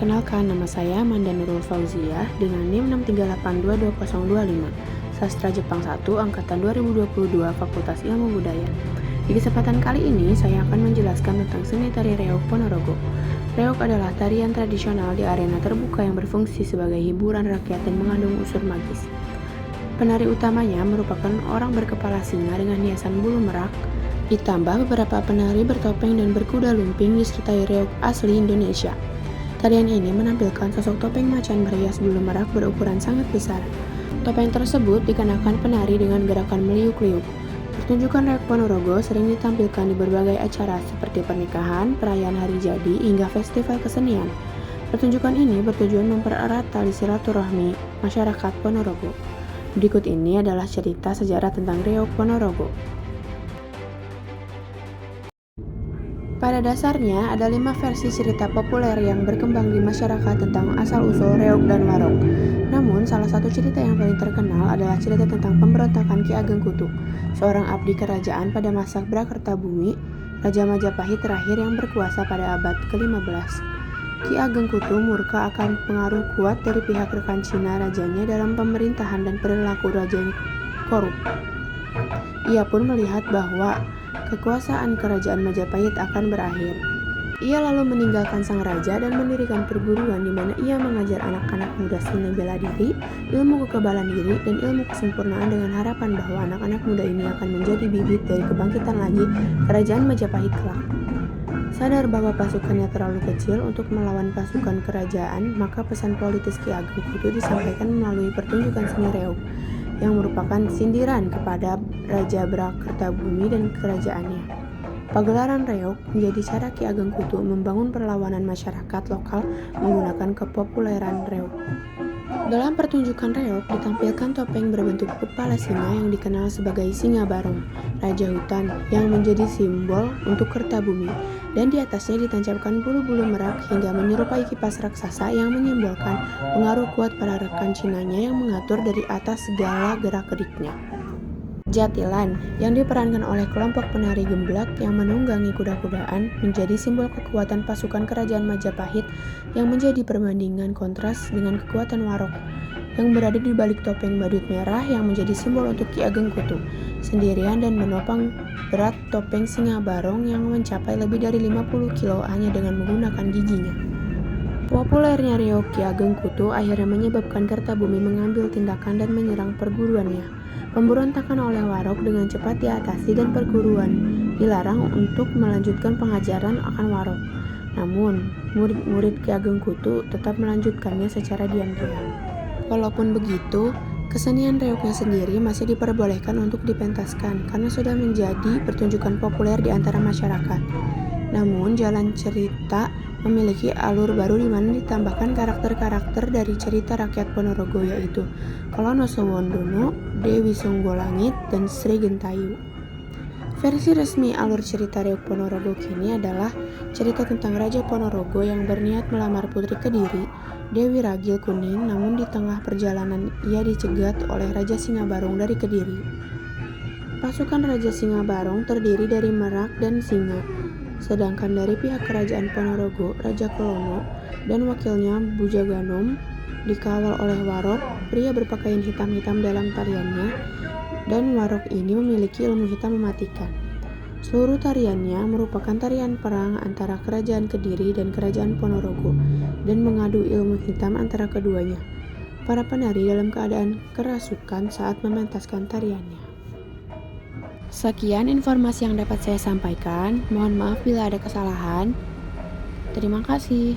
Perkenalkan, nama saya Manda Nurul Fauziah dengan NIM 638222025, Sastra Jepang 1, Angkatan 2022, Fakultas Ilmu Budaya. Di kesempatan kali ini, saya akan menjelaskan tentang seni tari reog Ponorogo. Reog adalah tarian tradisional di arena terbuka yang berfungsi sebagai hiburan rakyat dan mengandung unsur magis. Penari utamanya merupakan orang berkepala singa dengan hiasan bulu merak, ditambah beberapa penari bertopeng dan berkuda lumping disertai reog asli Indonesia. Tarian ini menampilkan sosok topeng macan berhias bulu merak berukuran sangat besar. Topeng tersebut dikenakan penari dengan gerakan meliuk-liuk. Pertunjukan reog Ponorogo sering ditampilkan di berbagai acara seperti pernikahan, perayaan hari jadi, hingga festival kesenian. Pertunjukan ini bertujuan mempererat tali silaturahmi masyarakat Ponorogo. Berikut ini adalah cerita sejarah tentang reog Ponorogo. Pada dasarnya, ada 5 versi cerita populer yang berkembang di masyarakat tentang asal-usul reog dan warog. Namun, salah satu cerita yang paling terkenal adalah cerita tentang pemberontakan Ki Ageng Kutu, seorang abdi kerajaan pada masa Brakertabumi, Raja Majapahit terakhir yang berkuasa pada abad ke-15. Ki Ageng Kutu murka akan pengaruh kuat dari pihak rekan Cina rajanya dalam pemerintahan dan perilaku raja yang korup. Ia pun melihat bahwa kekuasaan kerajaan Majapahit akan berakhir. Ia lalu meninggalkan sang raja dan mendirikan perguruan di mana ia mengajar anak-anak muda seni bela diri, ilmu kekebalan diri, dan ilmu kesempurnaan dengan harapan bahwa anak-anak muda ini akan menjadi bibit dari kebangkitan lagi kerajaan Majapahit kelak. Sadar bahwa pasukannya terlalu kecil untuk melawan pasukan kerajaan, maka pesan politis Ki Ageng Kutu disampaikan melalui pertunjukan seni reog, yang merupakan sindiran kepada Raja Brakertabumi dan kerajaannya. Pagelaran reog menjadi cara Ki Ageng Kutu membangun perlawanan masyarakat lokal menggunakan kepopuleran reog. Dalam pertunjukan reog ditampilkan topeng berbentuk kepala singa yang dikenal sebagai Singa Barong, Raja Hutan, yang menjadi simbol untuk Kertabumi, dan di atasnya ditancapkan bulu-bulu merak hingga menyerupai kipas raksasa yang menyimbolkan pengaruh kuat para rekan Cinanya yang mengatur dari atas segala gerak-geriknya. Jatilan, yang diperankan oleh kelompok penari gemblak yang menunggangi kuda-kudaan, menjadi simbol kekuatan pasukan kerajaan Majapahit yang menjadi perbandingan kontras dengan kekuatan warog yang berada di balik topeng badut merah yang menjadi simbol untuk Ki Ageng Kutu, sendirian dan menopang berat topeng Singa Barong yang mencapai lebih dari 50 kilo hanya dengan menggunakan giginya. Populernya reog Ki Ageng Kutu akhirnya menyebabkan Kertabumi mengambil tindakan dan menyerang perguruannya. Pemberontakan oleh warog dengan cepat diatasi dan perguruan dilarang untuk melanjutkan pengajaran akan warog. Namun, murid-murid Ki Ageng Kutu tetap melanjutkannya secara diam-diam. Walaupun begitu, kesenian reognya sendiri masih diperbolehkan untuk dipentaskan karena sudah menjadi pertunjukan populer di antara masyarakat. Namun, jalan cerita memiliki alur baru di mana ditambahkan karakter-karakter dari cerita rakyat Ponorogo yaitu Kalono Sowondono, Dewi Songgolangit, dan Sri Gentayu. Versi resmi alur cerita reog Ponorogo kini adalah cerita tentang Raja Ponorogo yang berniat melamar putri Kediri, Dewi Ragil Kuning, namun di tengah perjalanan ia dicegat oleh Raja Singa Barong dari Kediri. Pasukan Raja Singa Barong terdiri dari merak dan singa, sedangkan dari pihak kerajaan Ponorogo, Raja Kalono dan wakilnya Bujaganom dikawal oleh warog, pria berpakaian hitam-hitam dalam tariannya, dan warog ini memiliki ilmu hitam mematikan. Seluruh tariannya merupakan tarian perang antara kerajaan Kediri dan kerajaan Ponorogo dan mengadu ilmu hitam antara keduanya. Para penari dalam keadaan kerasukan saat mementaskan tariannya. Sekian informasi yang dapat saya sampaikan. Mohon maaf bila ada kesalahan. Terima kasih.